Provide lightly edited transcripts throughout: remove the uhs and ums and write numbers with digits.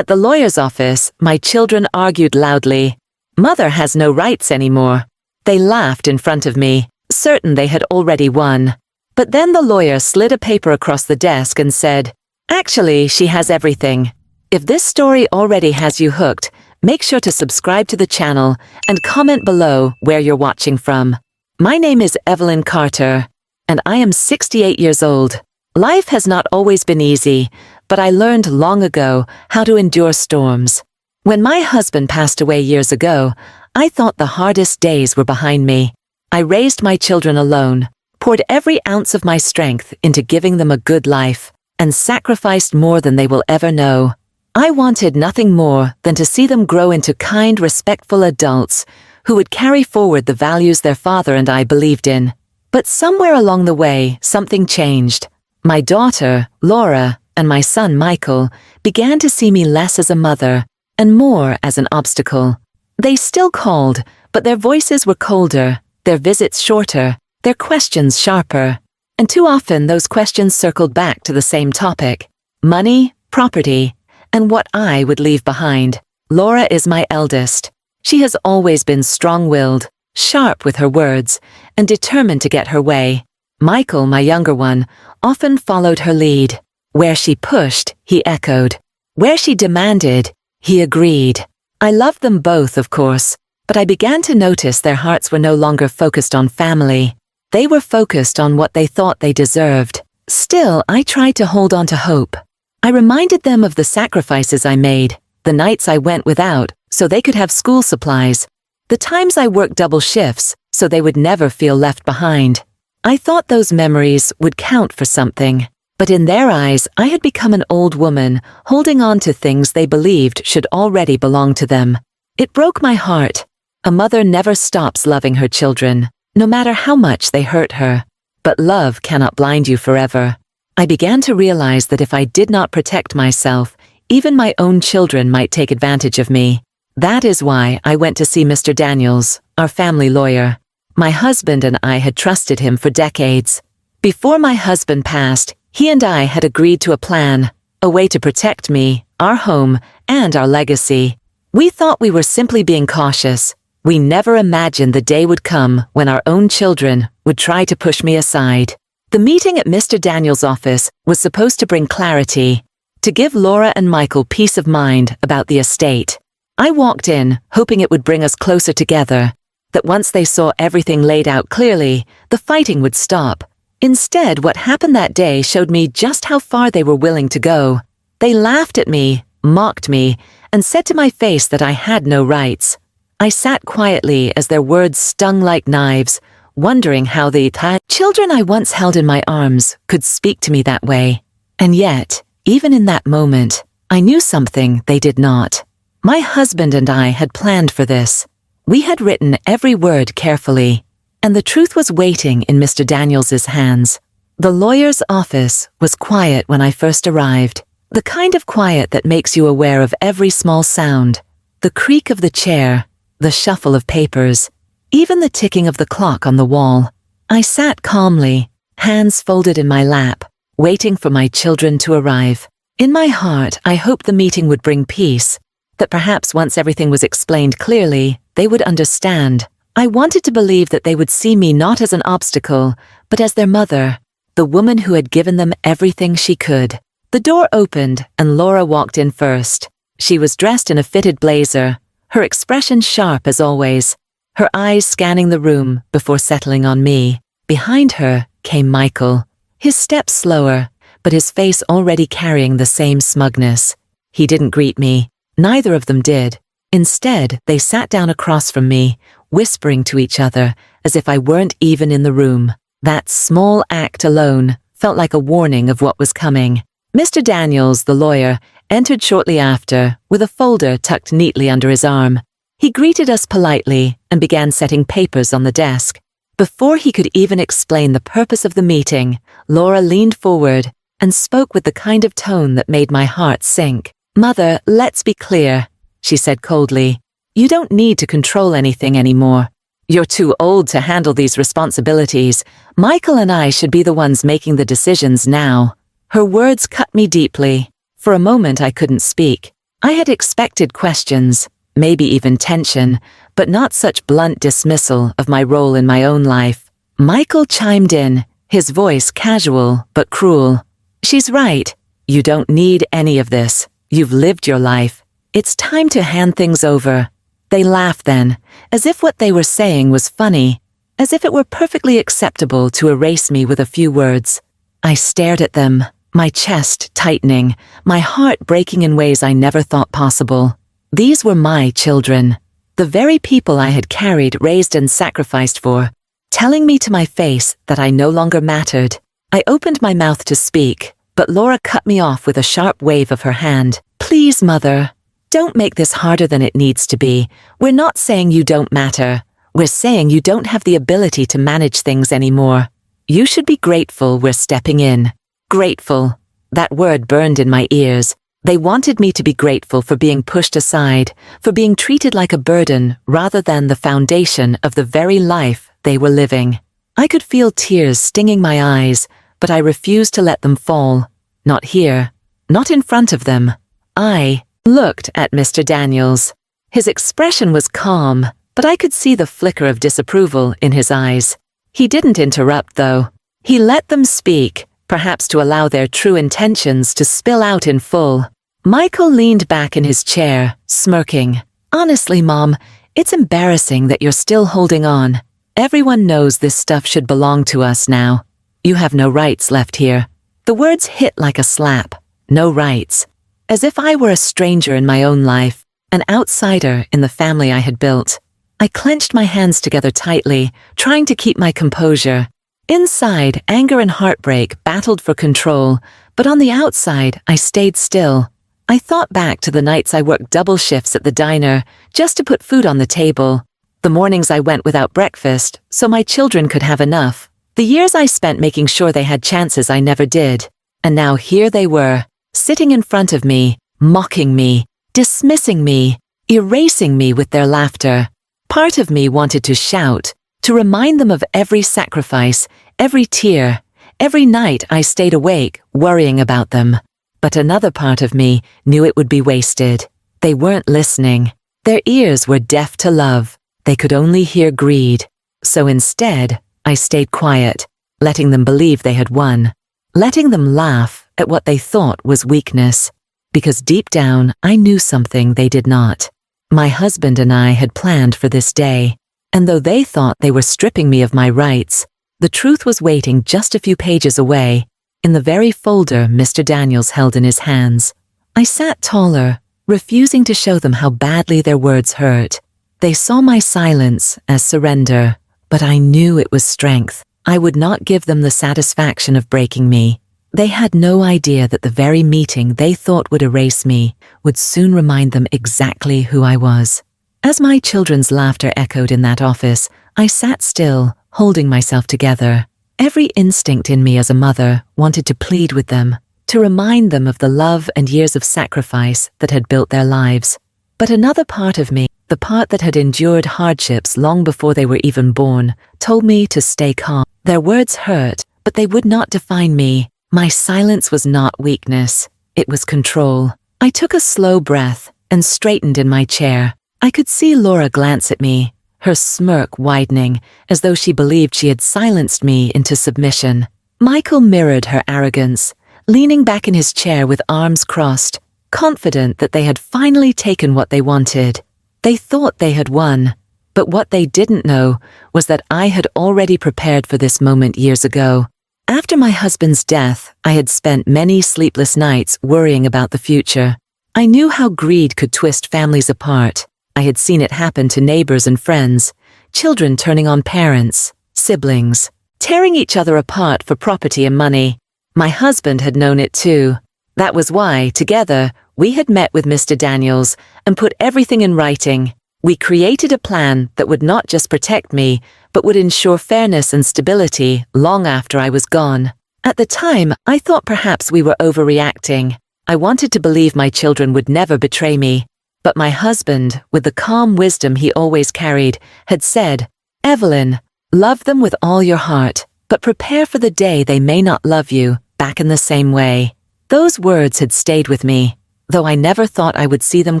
At the lawyer's office, my children argued loudly. Mother has no rights anymore. They laughed in front of me, certain they had already won. But then the lawyer slid a paper across the desk and said, "Actually, she has everything. If this story already has you hooked, make sure to subscribe to the channel and comment below where you're watching from." My name is Evelyn Carter, and I am 68 years old. Life has not always been easy, but I learned long ago how to endure storms. When my husband passed away years ago, I thought the hardest days were behind me. I raised my children alone, poured every ounce of my strength into giving them a good life, and sacrificed more than they will ever know. I wanted nothing more than to see them grow into kind, respectful adults who would carry forward the values their father and I believed in. But somewhere along the way, something changed. My daughter, Laura, and my son, Michael, began to see me less as a mother and more as an obstacle. They still called, but their voices were colder, their visits shorter, their questions sharper. And too often those questions circled back to the same topic: money, property, and what I would leave behind. Laura is my eldest. She has always been strong-willed, sharp with her words, and determined to get her way. Michael, my younger one, often followed her lead. Where she pushed, he echoed. Where she demanded, he agreed. I loved them both, of course, but I began to notice their hearts were no longer focused on family. They were focused on what they thought they deserved. Still, I tried to hold on to hope. I reminded them of the sacrifices I made, the nights I went without so they could have school supplies, the times I worked double shifts so they would never feel left behind. I thought those memories would count for something, but in their eyes I had become an old woman holding on to things they believed should already belong to them. It broke my heart. A mother never stops loving her children, no matter how much they hurt her. But love cannot blind you forever. I began to realize that if I did not protect myself, even my own children might take advantage of me. That is why I went to see Mr. Daniels, our family lawyer. My husband and I had trusted him for decades. Before my husband passed, he and I had agreed to a plan, a way to protect me, our home, and our legacy. We thought we were simply being cautious. We never imagined the day would come when our own children would try to push me aside. The meeting at Mr. Daniels' office was supposed to bring clarity, to give Laura and Michael peace of mind about the estate. I walked in, hoping it would bring us closer together, that once they saw everything laid out clearly, the fighting would stop. Instead, what happened that day showed me just how far they were willing to go. They laughed at me, mocked me, and said to my face that I had no rights. I sat quietly as their words stung like knives, wondering how the children I once held in my arms could speak to me that way. And yet, even in that moment, I knew something they did not. My husband and I had planned for this. We had written every word carefully, and the truth was waiting in Mr. Daniels's hands. The lawyer's office was quiet when I first arrived, the kind of quiet that makes you aware of every small sound, the creak of the chair, the shuffle of papers, even the ticking of the clock on the wall. I sat calmly, hands folded in my lap, waiting for my children to arrive. In my heart, I hoped the meeting would bring peace, that perhaps once everything was explained clearly, they would understand. I wanted to believe that they would see me not as an obstacle, but as their mother, the woman who had given them everything she could. The door opened and Laura walked in first. She was dressed in a fitted blazer, her expression sharp as always, her eyes scanning the room before settling on me. Behind her came Michael, his steps slower, but his face already carrying the same smugness. He didn't greet me. Neither of them did. Instead, they sat down across from me, whispering to each other as if I weren't even in the room. That small act alone felt like a warning of what was coming. Mr. Daniels, the lawyer, entered shortly after with a folder tucked neatly under his arm. He greeted us politely and began setting papers on the desk. Before he could even explain the purpose of the meeting, Laura leaned forward and spoke with the kind of tone that made my heart sink. "Mother, let's be clear," she said coldly. "You don't need to control anything anymore. You're too old to handle these responsibilities. Michael and I should be the ones making the decisions now." Her words cut me deeply. For a moment I couldn't speak. I had expected questions, maybe even tension, but not such blunt dismissal of my role in my own life. Michael chimed in, his voice casual but cruel. "She's right. You don't need any of this. You've lived your life. It's time to hand things over." They laughed then, as if what they were saying was funny, as if it were perfectly acceptable to erase me with a few words. I stared at them, my chest tightening, my heart breaking in ways I never thought possible. These were my children, the very people I had carried, raised and sacrificed for, telling me to my face that I no longer mattered. I opened my mouth to speak, but Laura cut me off with a sharp wave of her hand. "Please, Mother, don't make this harder than it needs to be. We're not saying you don't matter. We're saying you don't have the ability to manage things anymore. You should be grateful we're stepping in." Grateful. That word burned in my ears. They wanted me to be grateful for being pushed aside, for being treated like a burden rather than the foundation of the very life they were living. I could feel tears stinging my eyes, but I refused to let them fall. Not here. Not in front of them. I looked at Mr. Daniels. His expression was calm, but I could see the flicker of disapproval in his eyes. He didn't interrupt, though. He let them speak, perhaps to allow their true intentions to spill out in full. Michael leaned back in his chair, smirking. "Honestly, Mom, it's embarrassing that you're still holding on. Everyone knows this stuff should belong to us now. You have no rights left here." The words hit like a slap. No rights. As if I were a stranger in my own life, an outsider in the family I had built. I clenched my hands together tightly, trying to keep my composure. Inside, anger and heartbreak battled for control, but on the outside, I stayed still. I thought back to the nights I worked double shifts at the diner just to put food on the table. The mornings I went without breakfast so my children could have enough. The years I spent making sure they had chances I never did. And now here they were, sitting in front of me, mocking me, dismissing me, erasing me with their laughter. Part of me wanted to shout, to remind them of every sacrifice, every tear, every night I stayed awake, worrying about them. But another part of me knew it would be wasted. They weren't listening. Their ears were deaf to love. They could only hear greed. So instead, I stayed quiet, letting them believe they had won, letting them laugh at what they thought was weakness. Because deep down, I knew something they did not. My husband and I had planned for this day. And though they thought they were stripping me of my rights, the truth was waiting just a few pages away, in the very folder Mr. Daniels held in his hands. I sat taller, refusing to show them how badly their words hurt. They saw my silence as surrender, but I knew it was strength. I would not give them the satisfaction of breaking me. They had no idea that the very meeting they thought would erase me would soon remind them exactly who I was. As my children's laughter echoed in that office, I sat still, holding myself together. Every instinct in me as a mother wanted to plead with them, to remind them of the love and years of sacrifice that had built their lives. But another part of me, the part that had endured hardships long before they were even born, told me to stay calm. Their words hurt, but they would not define me. My silence was not weakness. It was control. I took a slow breath and straightened in my chair. I could see Laura glance at me, her smirk widening, as though she believed she had silenced me into submission. Michael mirrored her arrogance, leaning back in his chair with arms crossed, confident that they had finally taken what they wanted. They thought they had won, but what they didn't know was that I had already prepared for this moment years ago. After my husband's death, I had spent many sleepless nights worrying about the future. I knew how greed could twist families apart. I had seen it happen to neighbors and friends, children turning on parents, siblings, tearing each other apart for property and money. My husband had known it too. That was why, together, we had met with Mr. Daniels and put everything in writing. We created a plan that would not just protect me, but would ensure fairness and stability long after I was gone. At the time, I thought perhaps we were overreacting. I wanted to believe my children would never betray me. But my husband, with the calm wisdom he always carried, had said, "Evelyn, love them with all your heart, but prepare for the day they may not love you back in the same way." Those words had stayed with me. though I never thought I would see them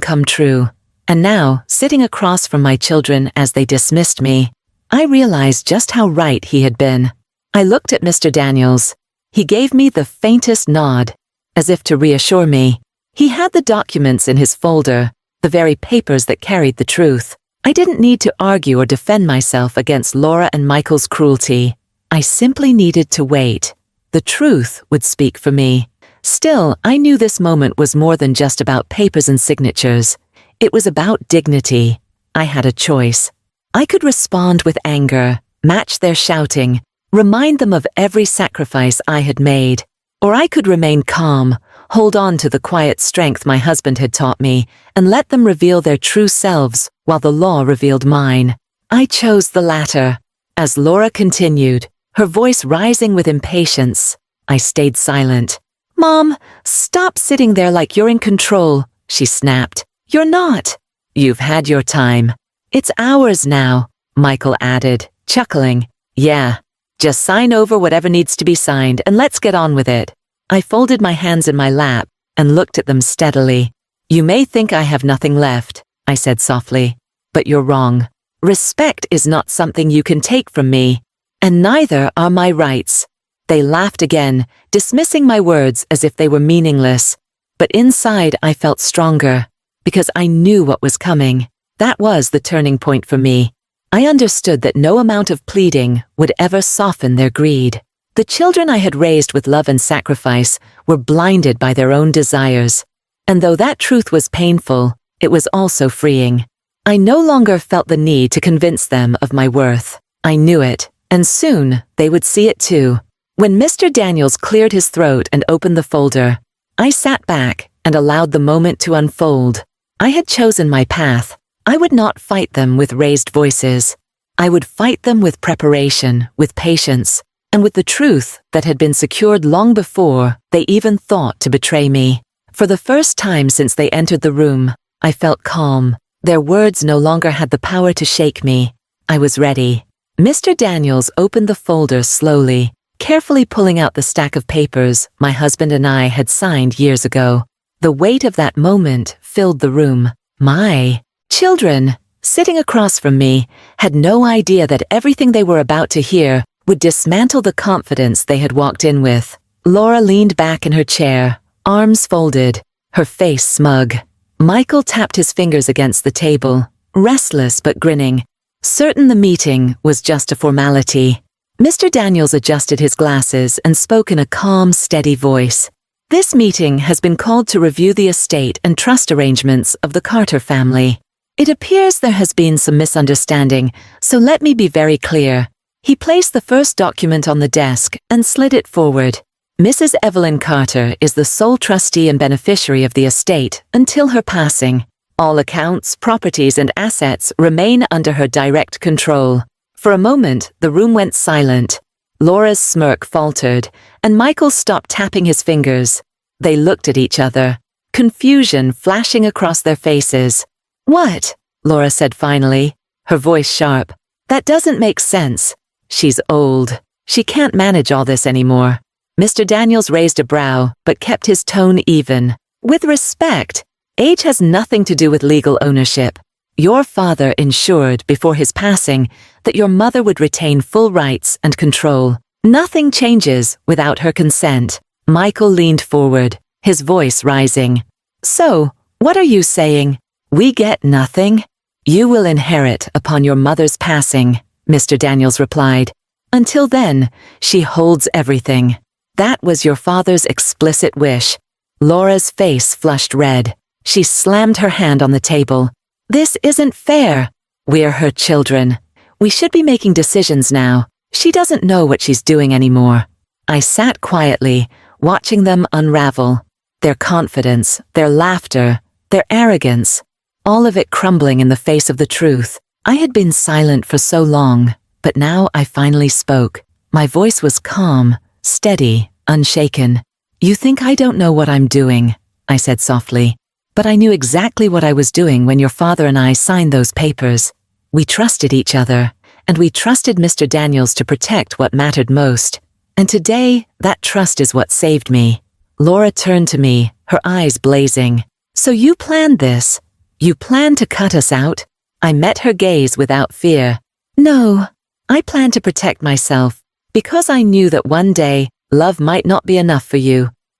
come true. And now, sitting across from my children as they dismissed me, I realized just how right he had been. I looked at Mr. Daniels. He gave me the faintest nod, as if to reassure me. He had the documents in his folder, the very papers that carried the truth. I didn't need to argue or defend myself against Laura and Michael's cruelty. I simply needed to wait. The truth would speak for me. Still, I knew this moment was more than just about papers and signatures. It was about dignity. I had a choice. I could respond with anger, match their shouting, remind them of every sacrifice I had made. Or I could remain calm, hold on to the quiet strength my husband had taught me, and let them reveal their true selves while the law revealed mine. I chose the latter. As Laura continued, her voice rising with impatience, I stayed silent. "Mom, stop sitting there like you're in control," she snapped. "You're not. You've had your time. It's ours now," Michael added, chuckling. "Yeah, just sign over whatever needs to be signed and let's get on with it." I folded my hands in my lap and looked at them steadily. "You may think I have nothing left," I said softly, "but you're wrong. Respect is not something you can take from me, and neither are my rights." They laughed again, dismissing my words as if they were meaningless. But inside I felt stronger, because I knew what was coming. That was the turning point for me. I understood that no amount of pleading would ever soften their greed. The children I had raised with love and sacrifice were blinded by their own desires. And though that truth was painful, it was also freeing. I no longer felt the need to convince them of my worth. I knew it, and soon they would see it too. When Mr. Daniels cleared his throat and opened the folder, I sat back and allowed the moment to unfold. I had chosen my path. I would not fight them with raised voices. I would fight them with preparation, with patience, and with the truth that had been secured long before they even thought to betray me. For the first time since they entered the room, I felt calm. Their words no longer had the power to shake me. I was ready. Mr. Daniels opened the folder slowly, carefully pulling out the stack of papers my husband and I had signed years ago. The weight of that moment filled the room. My children, sitting across from me, had no idea that everything they were about to hear would dismantle the confidence they had walked in with. Laura leaned back in her chair, arms folded, her face smug. Michael tapped his fingers against the table, restless but grinning, certain the meeting was just a formality. Mr. Daniels adjusted his glasses and spoke in a calm, steady voice. "This meeting has been called to review the estate and trust arrangements of the Carter family. It appears there has been some misunderstanding, so let me be very clear." He placed the first document on the desk and slid it forward. "Mrs. Evelyn Carter is the sole trustee and beneficiary of the estate until her passing. All accounts, properties, and assets remain under her direct control." For a moment, the room went silent. Laura's smirk faltered, and Michael stopped tapping his fingers. They looked at each other, confusion flashing across their faces. "What?" Laura said finally, her voice sharp. "That doesn't make sense. She's old. She can't manage all this anymore." Mr. Daniels raised a brow, but kept his tone even. "With respect, age has nothing to do with legal ownership. Your father ensured before his passing that your mother would retain full rights and control. Nothing changes without her consent." Michael leaned forward, his voice rising. "So, what are you saying? We get nothing?" "You will inherit upon your mother's passing," Mr. Daniels replied. "Until then, she holds everything. That was your father's explicit wish." Laura's face flushed red. She slammed her hand on the table. "This isn't fair. We're her children. We should be making decisions now. She doesn't know what she's doing anymore." I sat quietly, watching them unravel. Their confidence, their laughter, their arrogance, all of it crumbling in the face of the truth. I had been silent for so long, but now I finally spoke. My voice was calm, steady, unshaken. "You think I don't know what I'm doing," I said softly. "But I knew exactly what I was doing when your father and I signed those papers. We trusted each other, and we trusted Mr. Daniels to protect what mattered most. And today, that trust is what saved me." Laura turned to me, her eyes blazing. "So you planned this? You planned to cut us out?" I met her gaze without fear. "No, I planned to protect myself, because I knew that one day, love might not be enough for you.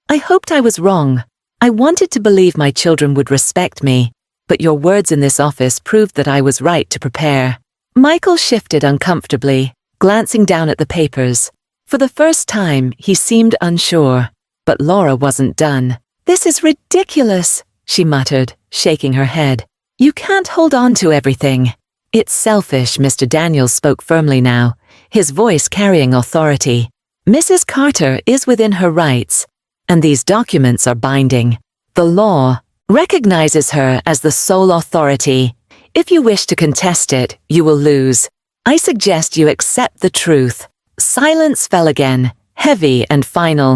I hoped I was wrong. I wanted to believe my children would respect me, but your words in this office proved that I was right to prepare." Michael shifted uncomfortably, glancing down at the papers. For the first time, he seemed unsure, but Laura wasn't done. "This is ridiculous," she muttered, shaking her head. "You can't hold on to everything." "It's selfish," Mr. Daniels spoke firmly now, his voice carrying authority. "Mrs. Carter is within her rights, and these documents are binding. The law recognizes her as the sole authority. If you wish to contest it, you will lose. I suggest you accept the truth." Silence fell again, heavy and final.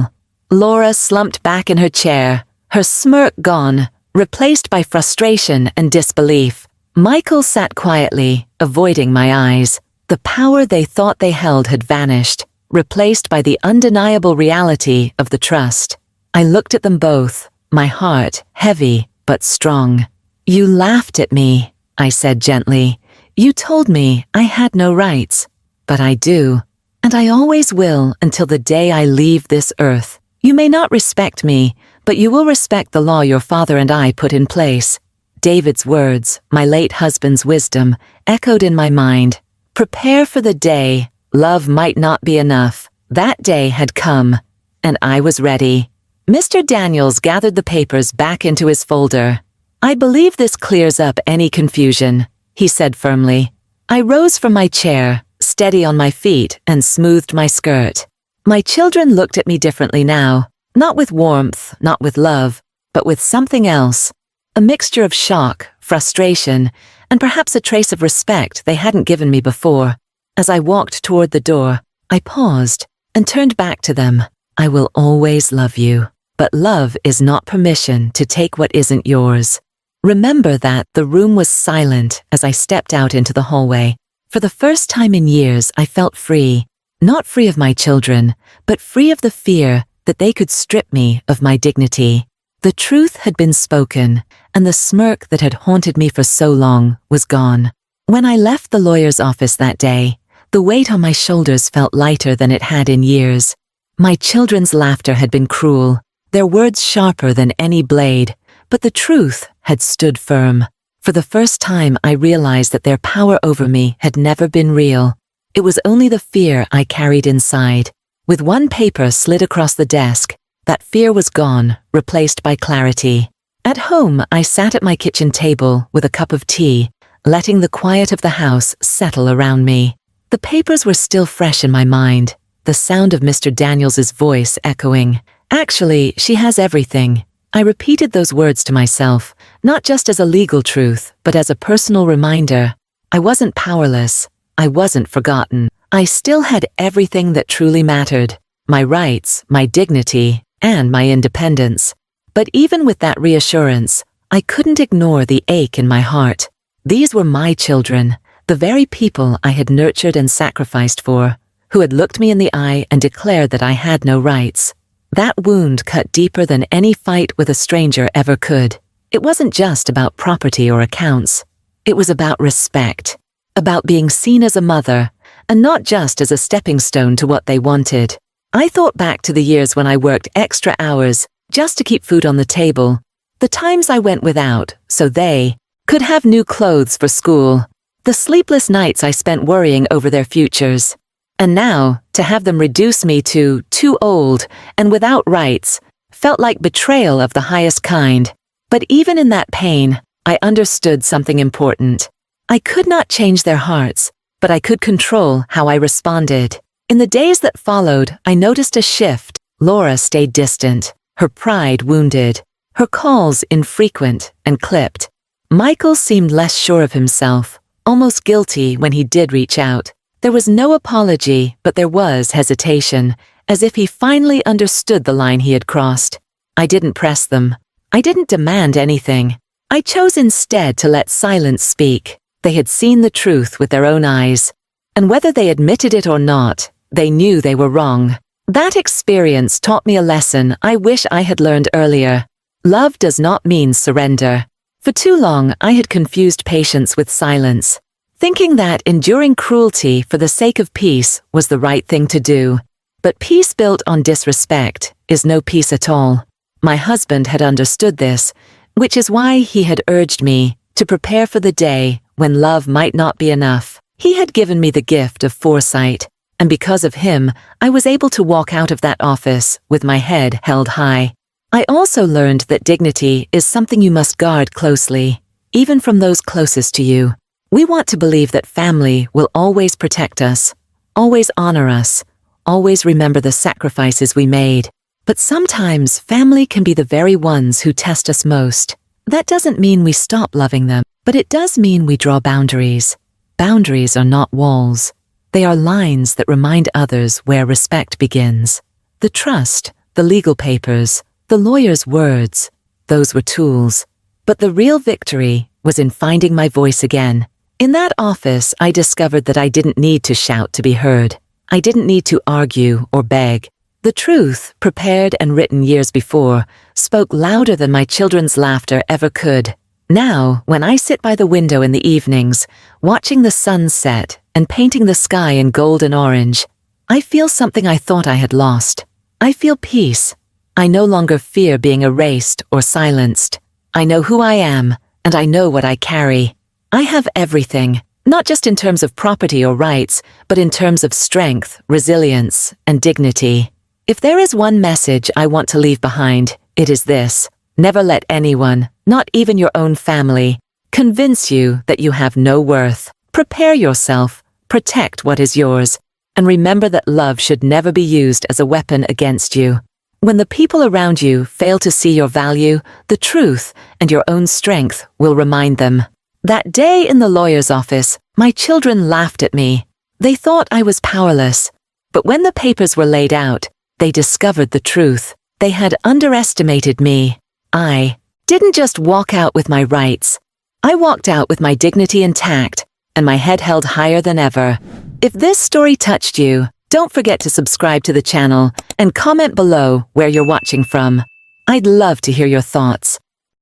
Laura slumped back in her chair, her smirk gone, replaced by frustration and disbelief. Michael sat quietly, avoiding my eyes. The power they thought they held had vanished, replaced by the undeniable reality of the trust. I looked at them both, my heart heavy but strong. "You laughed at me," I said gently. "You told me I had no rights, but I do, and I always will until the day I leave this earth. You may not respect me, but you will respect the law your father and I put in place." David's words, my late husband's wisdom, echoed in my mind. Prepare for the day. Love might not be enough. That day had come, and I was ready. Mr. Daniels gathered the papers back into his folder. "I believe this clears up any confusion," he said firmly. I rose from my chair, steady on my feet, and smoothed my skirt. My children looked at me differently now, not with warmth, not with love, but with something else. A mixture of shock, frustration, and perhaps a trace of respect they hadn't given me before. As I walked toward the door, I paused and turned back to them. "I will always love you, but love is not permission to take what isn't yours." Remember that. The room was silent as I stepped out into the hallway. For the first time in years, I felt free. Not free of my children, but free of the fear that they could strip me of my dignity. The truth had been spoken, and the smirk that had haunted me for so long was gone. When I left the lawyer's office that day, the weight on my shoulders felt lighter than it had in years. My children's laughter had been cruel, their words sharper than any blade, but the truth had stood firm. For the first time, I realized that their power over me had never been real. It was only the fear I carried inside. With one paper slid across the desk, that fear was gone, replaced by clarity. At home, I sat at my kitchen table with a cup of tea, letting the quiet of the house settle around me. The papers were still fresh in my mind, the sound of Mr. Daniels's voice echoing. "Actually, she has everything." I repeated those words to myself, not just as a legal truth, but as a personal reminder. I wasn't powerless. I wasn't forgotten. I still had everything that truly mattered: my rights, my dignity, and my independence. But even with that reassurance, I couldn't ignore the ache in my heart. These were my children, the very people I had nurtured and sacrificed for, who had looked me in the eye and declared that I had no rights. That wound cut deeper than any fight with a stranger ever could. It wasn't just about property or accounts. It was about respect, about being seen as a mother, and not just as a stepping stone to what they wanted. I thought back to the years when I worked extra hours just to keep food on the table, the times I went without so they could have new clothes for school, the sleepless nights I spent worrying over their futures. And now, to have them reduce me to too old and without rights felt like betrayal of the highest kind. But even in that pain, I understood something important. I could not change their hearts, but I could control how I responded. In the days that followed, I noticed a shift. Laura stayed distant, her pride wounded, her calls infrequent and clipped. Michael seemed less sure of himself, almost guilty when he did reach out. There was no apology, but there was hesitation, as if he finally understood the line he had crossed. I didn't press them. I didn't demand anything. I chose instead to let silence speak. They had seen the truth with their own eyes, and whether they admitted it or not, they knew they were wrong. That experience taught me a lesson I wish I had learned earlier. Love does not mean surrender. For too long, I had confused patience with silence, thinking that enduring cruelty for the sake of peace was the right thing to do. But peace built on disrespect is no peace at all. My husband had understood this, which is why he had urged me to prepare for the day when love might not be enough. He had given me the gift of foresight, and because of him, I was able to walk out of that office with my head held high. I also learned that dignity is something you must guard closely, even from those closest to you. We want to believe that family will always protect us, always honor us, always remember the sacrifices we made. But sometimes family can be the very ones who test us most. That doesn't mean we stop loving them, but it does mean we draw boundaries. Boundaries are not walls. They are lines that remind others where respect begins. The trust, the legal papers, the lawyer's words, those were tools. But the real victory was in finding my voice again. In that office, I discovered that I didn't need to shout to be heard. I didn't need to argue or beg. The truth, prepared and written years before, spoke louder than my children's laughter ever could. Now, when I sit by the window in the evenings, watching the sun set and painting the sky in gold and orange, I feel something I thought I had lost. I feel peace. I no longer fear being erased or silenced. I know who I am, and I know what I carry. I have everything, not just in terms of property or rights, but in terms of strength, resilience, and dignity. If there is one message I want to leave behind, it is this: never let anyone, not even your own family, convince you that you have no worth. Prepare yourself, protect what is yours, and remember that love should never be used as a weapon against you. When the people around you fail to see your value, the truth and your own strength will remind them. That day in the lawyer's office, my children laughed at me. They thought I was powerless. But when the papers were laid out, they discovered the truth. They had underestimated me. I didn't just walk out with my rights. I walked out with my dignity intact and my head held higher than ever. If this story touched you, don't forget to subscribe to the channel and comment below where you're watching from. I'd love to hear your thoughts.